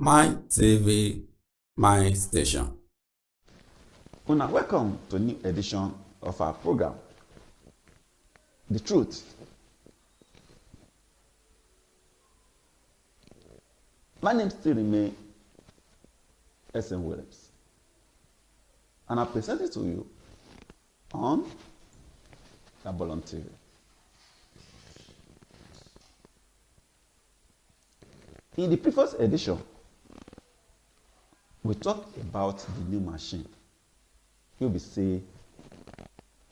My TV, my station. Una welcome to a new edition of our program, The Truth. My name still remains S.M. Williams, and I present it to you on Da-Bullion TV. In the previous edition, we talked about the new machine we say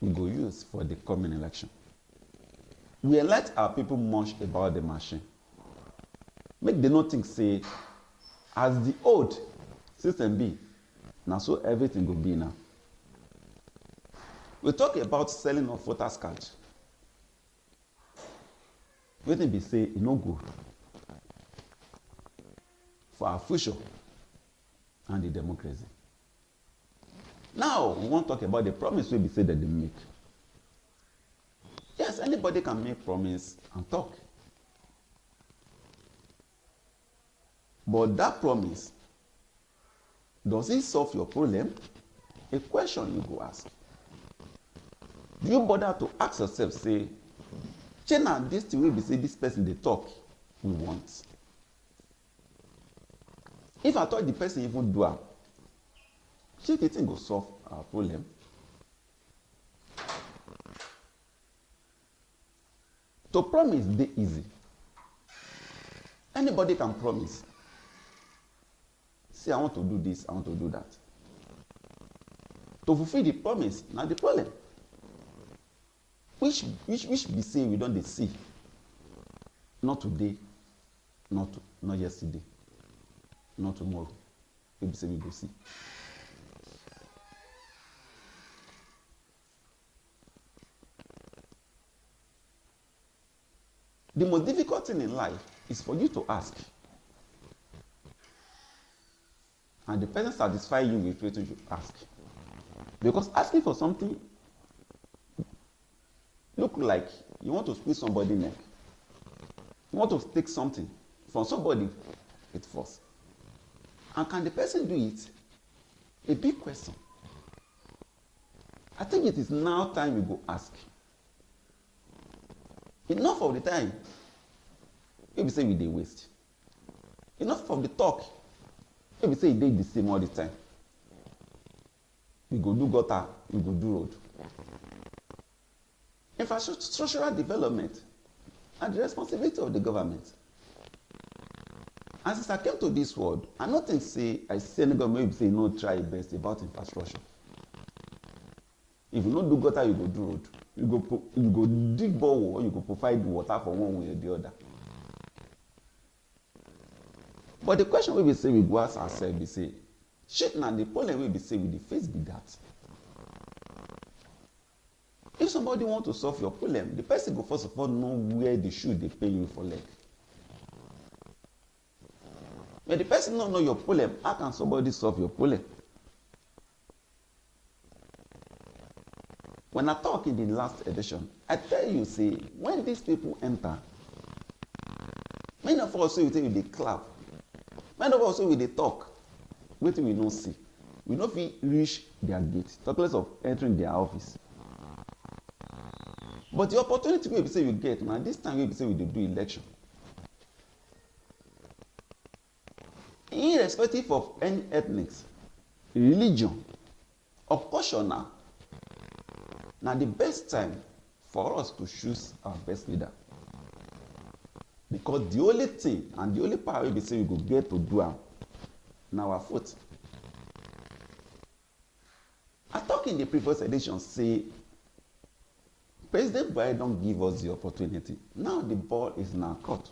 we go use for the coming election. We elect our people much about the machine. Make them not think say, as the old system be, now so everything will be now. We talk about selling of voters card. Wetin be say e no good for our future and the democracy. Now we want to talk about the promise we be say that they make. Yes, anybody can make promise and talk. But that promise, does it solve your problem? A question you go ask. Do you bother to ask yourself, say, Chena, this thing will be say this person they talk, we want. If I thought the person even do it, shey the thing go solve our problem? To promise dey easy. Anybody can promise. Say I want to do this, I want to do that. To fulfill the promise, na the problem. Which be say we don dey see. Not today, not yesterday, not tomorrow. We be say we go see. The most difficult thing in life is for you to ask. And the person satisfy you with what you ask. Because asking for something look like you want to squeeze somebody's neck. You want to take something from somebody with force. And can the person do it? A big question. I think it is now time we go ask. Enough of the time, we say we dey waste. Enough of the talk, we say e dey the same all the time. We go do gutter, we go do road. Infrastructural development and the responsibility of the government. And since I came to this world, I no think say I see any government say no try best about infrastructure. If you no do gutter, you go do road. You go dig borehole, you go provide water for one way or the other. But the question we say we go ask ourselves, we say, shit now the problem we say we the face be that. If somebody want to solve your problem, the person go first of all know where the shoe they pay you for leg. When the person don't know your problem, how can somebody solve your problem? When I talk in the last edition, I tell you, say, when these people enter, many of us say we think they clap. Many of us say we they talk. Wait till we don't see. We don't feel reach their gate, talk less of entering their office. But the opportunity we say you get, now this time we say we do election. Irrespective of any ethnics, religion, or culture now the best time for us to choose our best leader. Because the only thing and the only power we say we go get to do now our vote. I talk in the previous edition say President Buhari don't give us the opportunity. Now the ball is in our court.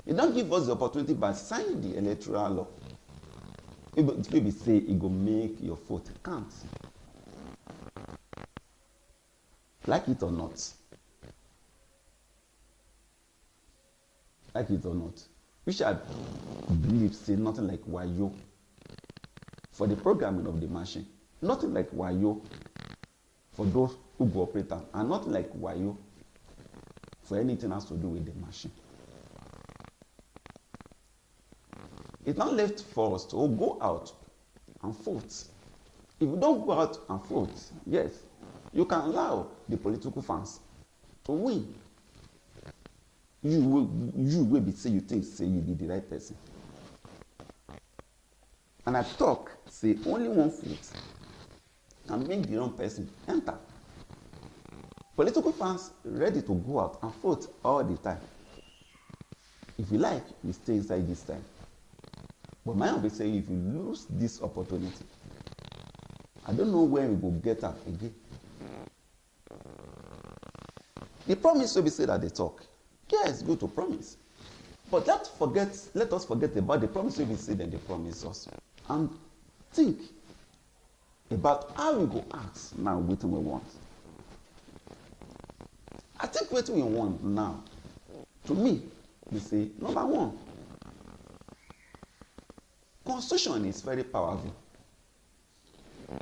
He don't give us the opportunity by signing the electoral law. If we say it go make your vote count. Like it or not. Like it or not. We shall believe say nothing like wayo for the programming of the machine. Nothing like wayo for those who go operate them, and nothing like wayo for anything has to do with the machine. It's not left for us to go out and vote. If you don't go out and vote, yes, you can allow the political fans to win. You will be say you think say you be the right person. And I talk, say only one vote can make the wrong person enter. Political fans ready to go out and vote all the time. If you like, you stay inside this time. But my own be say if you lose this opportunity, I don't know when we will get up again. The promise will be said that they talk. Yeah, it's good to promise. But let us forget about the promise will be said and they promise us. And think about how we go ask now what we want. I think what we want now, to me, we say, number one, Constitution is very powerful.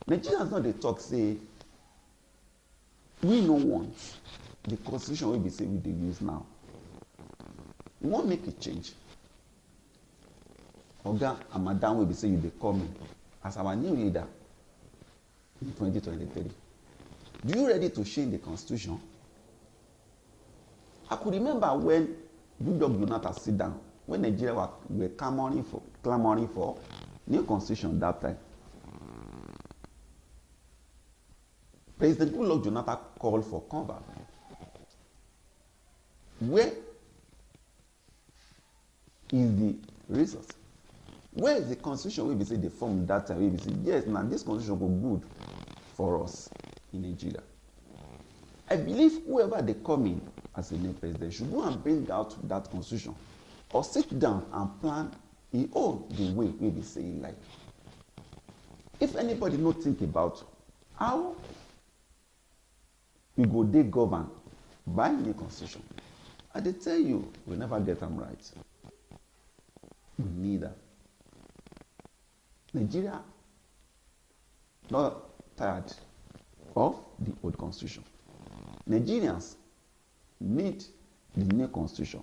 Nigerians know they talk, say, we no want the Constitution will be say we dey use now. We wan make a change. Oga and Madam will be say you dey come as our new leader in 2023. Do you ready to change the Constitution? I could remember when Goodluck Jonathan sit down, when Nigeria were clamoring for new Constitution that time. President Goodluck Jonathan called for convert. Where is the resource? Where is the Constitution wey be say dey form that time wey be say yes na this Constitution go good for us in Nigeria? I believe whoever dey come in as a new president should go and bring out that Constitution or sit down and plan e own the way wey be say e like. If anybody no think about how we go dey govern by new Constitution, I dey tell you we never get am right. We need am. Nigeria not tired of the old Constitution. Nigerians need the new Constitution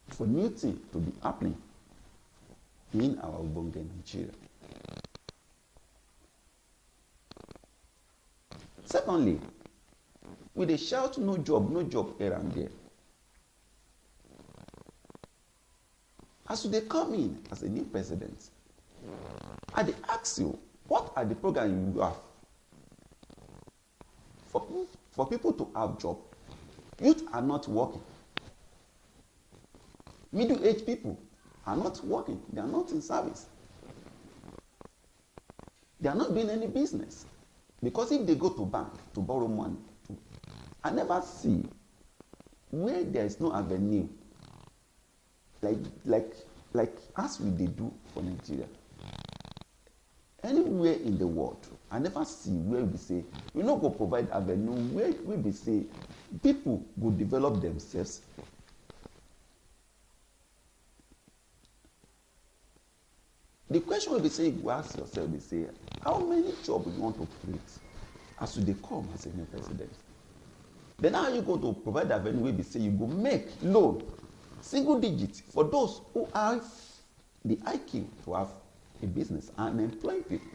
for new things to be happening in our ogbonge Nigeria. Secondly, we dey shout no job here and there. As you dey come in as a new president, I dey ask you, what are the programs you have for people to have job? Youth are not working. Middle-aged people are not working. They are not in service. They are not doing any business. Because if they go to bank to borrow money, I never see where there is no avenue like as we dey do for Nigeria. Anywhere in the world, I never see where we say we no go provide avenue where we be say people go develop themselves. The question will be say you ask yourself, be say, how many jobs you want to create as you dey come as a new president? Then how you go to provide avenue where we say you go make loan single digit for those who have the IQ to have a business and employ people?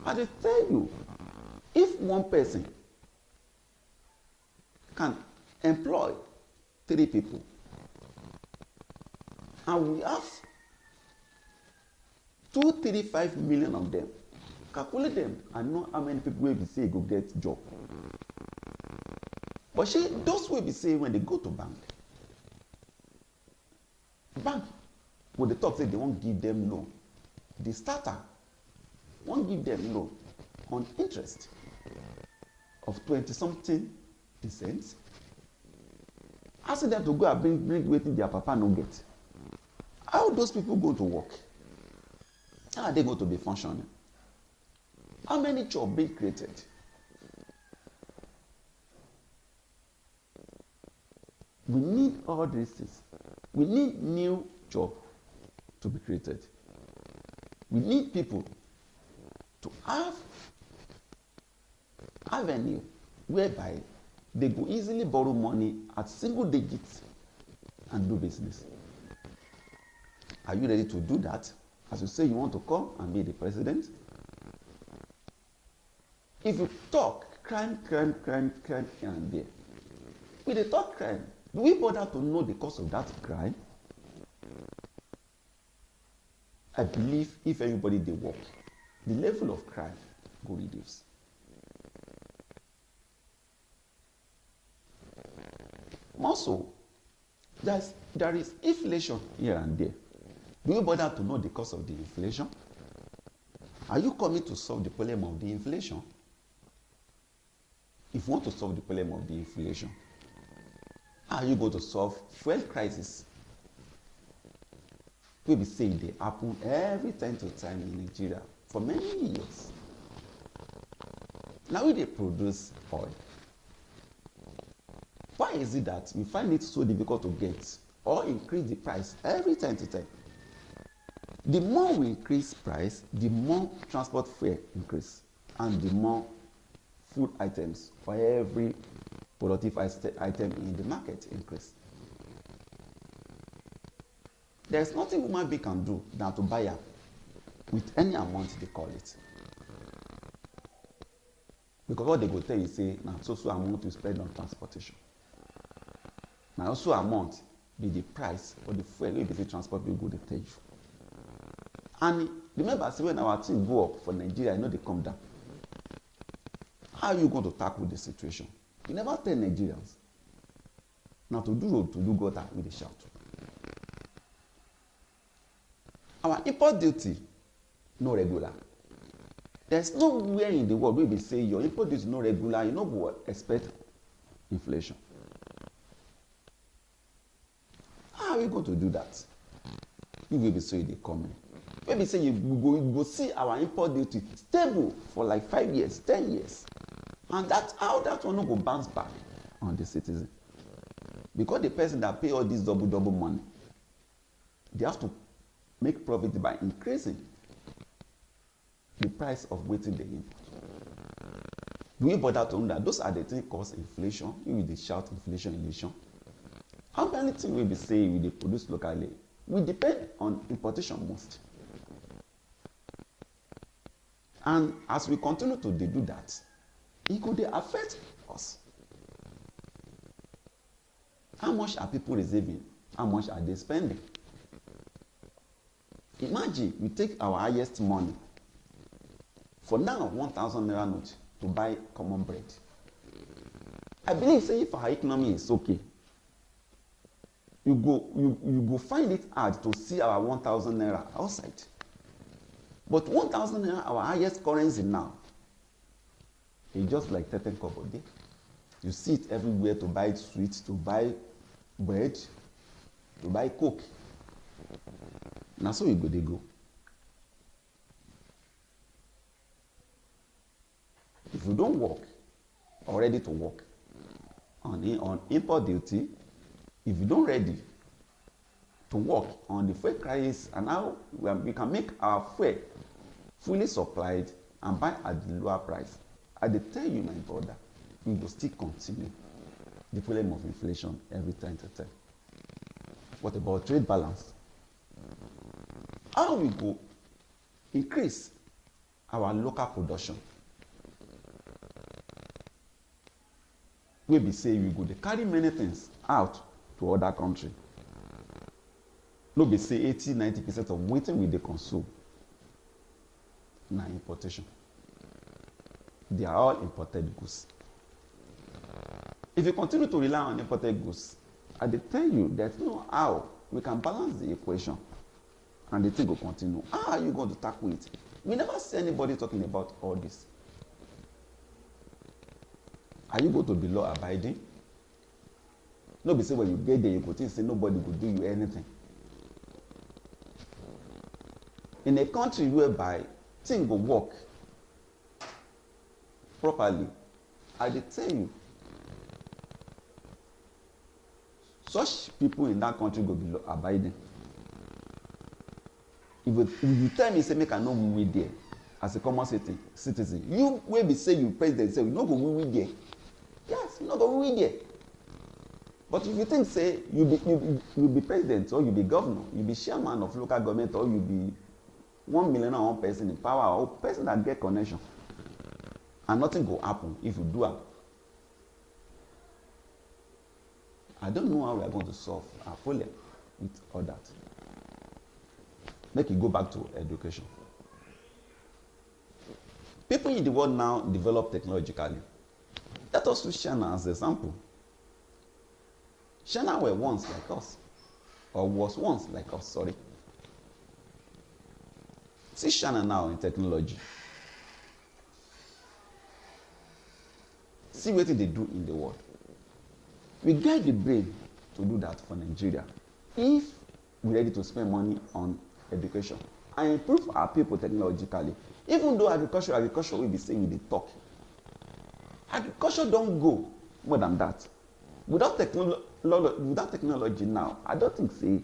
I dey tell you, if one person can employ 3 people and we have 235 million of them, calculate them and know how many people will be say go get job. But those will be say when they go to bank will they talk say they won't give them loan. The starter won't give them loan on interest of 20-something%. Asking them to go and bring wetin their papa no get. How those people go to work? How are they going to be functioning? How many jobs being created? We need all these things. We need new jobs to be created. We need people to have avenue whereby they go easily borrow money at single digits and do business. Are you ready to do that? As you say, you want to come and be the president? If you talk crime here and there, we dey talk crime. Do we bother to know the cause of that crime? I believe if everybody dey work, the level of crime go reduce. Also, there is inflation here and there. Do you bother to know the cause of the inflation? Are you coming to solve the problem of the inflation? If you want to solve the problem of the inflation, how are you going to solve fuel crisis? We be saying they happen every time to time in Nigeria for many years. Now we dey produce oil. Why is it that we find it so difficult to get or increase the price every time to time? The more we increase price, the more transport fare increase, and the more food items for every productive item in the market increase. There's nothing human being can do than to buy am with any amount they call it. Because what they go tell you say, now so amount to spend on transportation. Now also amount be the price for the fuel wey be say transport people go dey tell you. And remember, say when our thing go up for Nigeria, they come down. How are you going to tackle the situation? You never tell Nigerians. Now to do road, to do gutter, we dey shout. Our import duty no regular. There's nowhere in the world where we say your import duty no regular, you no go expect inflation. How are we going to do that? You will be so they come in. Maybe say you go see our import duty stable for like 5 years, 10 years. And that's how that one no go bounce back on the citizen. Because the person that pay all this double money, they have to make profit by increasing the price of wetin they import. Do we bother to know that those are the things cause inflation? You will shout inflation. How many things will be say we dey produce locally? We depend on importation most. And as we continue to do that, it could affect us. How much are people receiving? How much are they spending? Imagine we take our highest money for now 1,000 naira note to buy common bread. I believe say if our economy is okay, you go find it hard to see our 1,000 naira outside. But 1,000 naira, our highest currency now, is just like 13 kobo day. You see it everywhere to buy sweets, to buy bread, to buy coke. Now so we go. If you don't work or ready to work on import duty, if you don't ready to work on the fuel crisis and how we can make our fuel fully supplied and buy at the lower price, I dey tell you, my brother, we will still continue the problem of inflation every time to time. What about trade balance? How we go increase our local production? We be say we go dey carry many things out to other country. No be say 80-90% of wetin we dey consume na importation. They are all imported goods. If you continue to rely on imported goods, I dey tell you there's no how we can balance the equation and the thing will continue. How are you going to tackle it? We never see anybody talking about all this. Are you going to be law abiding? No be say when you get there, you go think say nobody will do you anything. In a country whereby things go work properly, I dey tell you, such people in that country go be law abiding. If you tell me say make I no win there as a common citizen, you wey be say you president say you no go win there. Yes, you no go win there. But if you think say you be president or you be governor, you be chairman of local government or you be 1 million or 1 person in power or person that get connection, and nothing go happen if you do am, I don't know how we are going to solve our problem with all that. Make it go back to education. People in the world now develop technologically. Let us use China as an example. China were once like us, or was once like us, sorry. See China now in technology. See what they do in the world. We get the brain to do that for Nigeria if we're ready to spend money on education and improve our people technologically. Even though agriculture will be saying we dey talk. Agriculture don't go more than that. Without technology now, I don't think say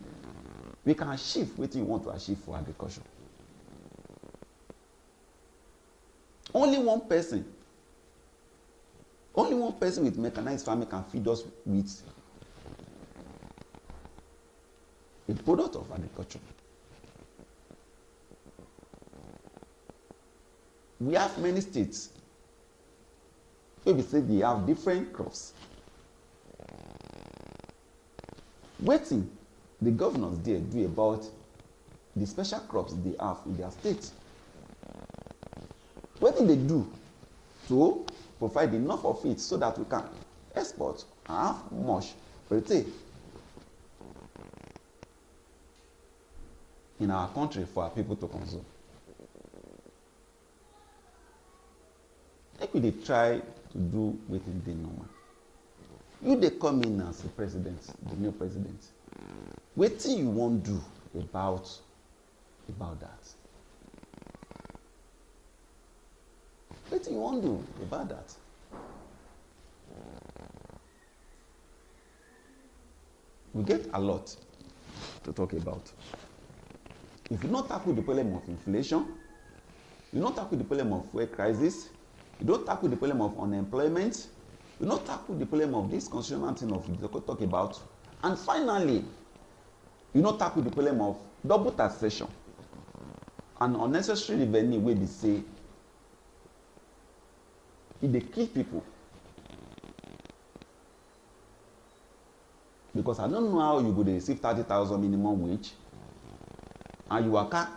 we can achieve what you want to achieve for agriculture. Only one person with mechanized farming can feed us with a product of agriculture. We have many states where we say they have different crops. Wetin the governors there do about the special crops they have in their state? Wetin they do to provide enough of it so that we can export and have much retail in our country for our people to consume? Make we dey try to do wetin dey normal. You dey come in as the president, the new president. Wetin you wan do about that? Wetin you wan do about that? We get a lot to talk about. If you not tackle the problem of inflation, you not tackle the problem of fuel crisis, you don't tackle the problem of unemployment, you not tackle the problem of this consumer thing of we talk about, and finally, you not tackle the problem of double taxation and unnecessary revenue wey be say e dey kill people. Because I don't know how you go dey receive 30,000 minimum wage and you waka,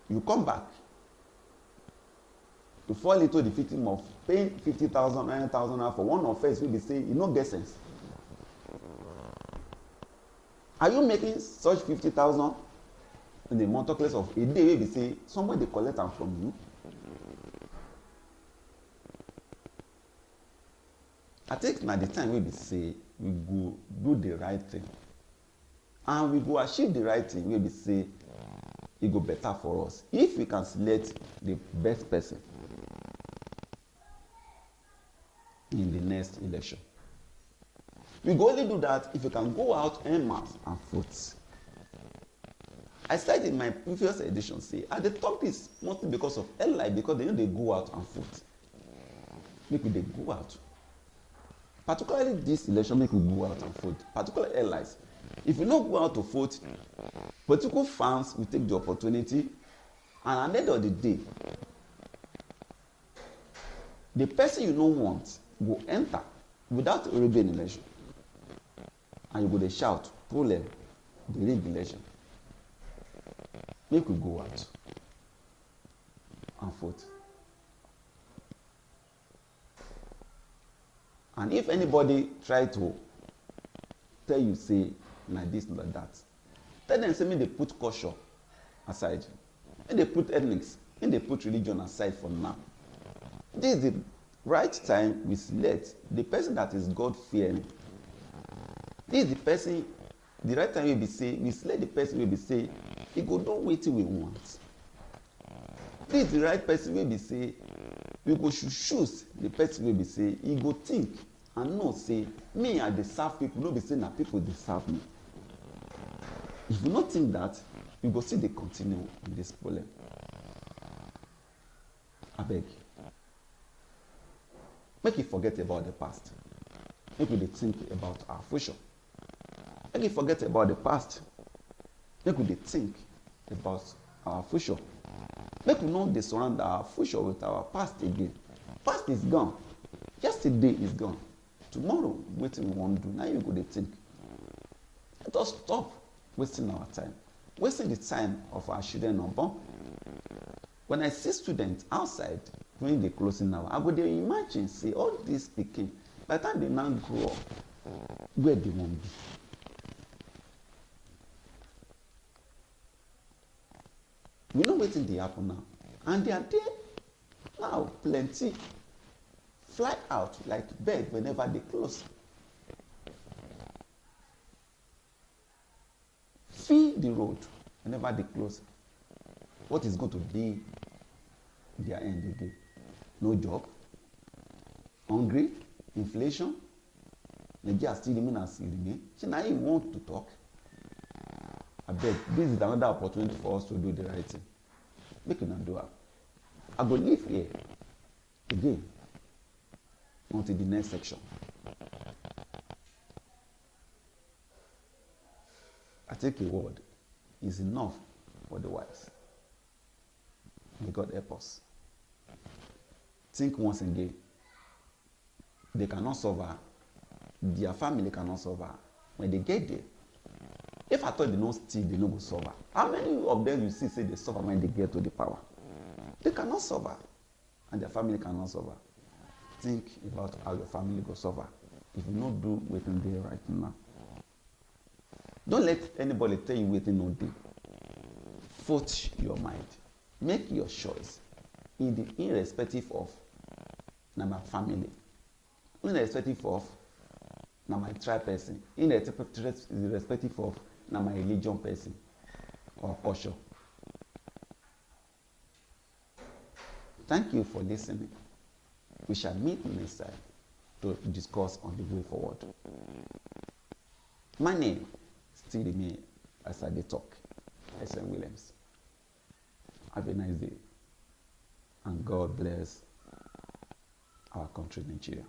you come back, you fall into the victim of paying 50,000, 90,000 for one offense wey be say e no get sense. Are you making such 50,000 in the multiples of a day wey be say somebody dey collect am from you? I think na the time wey be say we go do the right thing and we go achieve the right thing wey be say e go better for us if we can select the best person in the next election. We go only do that if we can go out en masse and vote. I said in my previous edition say I dey talk this mostly because of LI, because they know they go out and vote. Make we dey go out. Particularly this election, make we go out and vote. Particularly allies. If we not go out to vote, political fans will take the opportunity, and at the end of the day, the person you don't want will enter without a rig election, and you go dey shout, problem, the rig election. Make we go out and vote. And if anybody try to tell you say like this like that, tell them say make they put culture aside, make they put ethnics, make they put religion aside for now. This is the right time we select the person that is God fearing. This is the person, the right time we be say we select the person we be say he go do wetin we want. This is the right person we be say we go should choose the person wey be say he go think and know say me I dey serve people, no be say na people dey serve me. If you no think that, you go still dey continue in this problem. Abeg, make you forget about the past. Make we dey think about our future. Make we forget about the past. Make we dey think about our future. Make we no dey surround our future with our past again. Past is gone. Yesterday is gone. Tomorrow, wetin we wan do, na you go dey think. Let us stop wasting our time, wasting the time of our children unborn. When I see students outside during the closing hour, I go dey imagine say all these pikin, by the time they now grow up, where they wan be. We know wetin dey happen now, and they are there now, plenty. Fly out like bird whenever they close. Feel the road whenever they close. What is going to be their end again? No job, hungry, inflation. Nigeria still remain as e remain. So now you want to talk. Abeg, this is another opportunity for us to do the right thing. Make una do am. I go leave here again until the next section. I take a word is enough for the wise. May God help us. Think once again. They cannot suffer. Their family cannot suffer. When they get there, if I thought they don't steal, they no go suffer. How many of them you see say they suffer when they get to the power? They cannot suffer, and their family cannot suffer. Think about how your family go suffer if you no do wetin dey right now. Don't let anybody tell you wetin no dey. Vote your mind. Make your choice, irrespective of na my family, irrespective of na my tribe person, irrespective of na my religion person or culture. Thank you for listening. We shall meet next time to discuss on the way forward. My name still remains as I dey talk, S.M. Williams. Have a nice day, and God bless our country, Nigeria.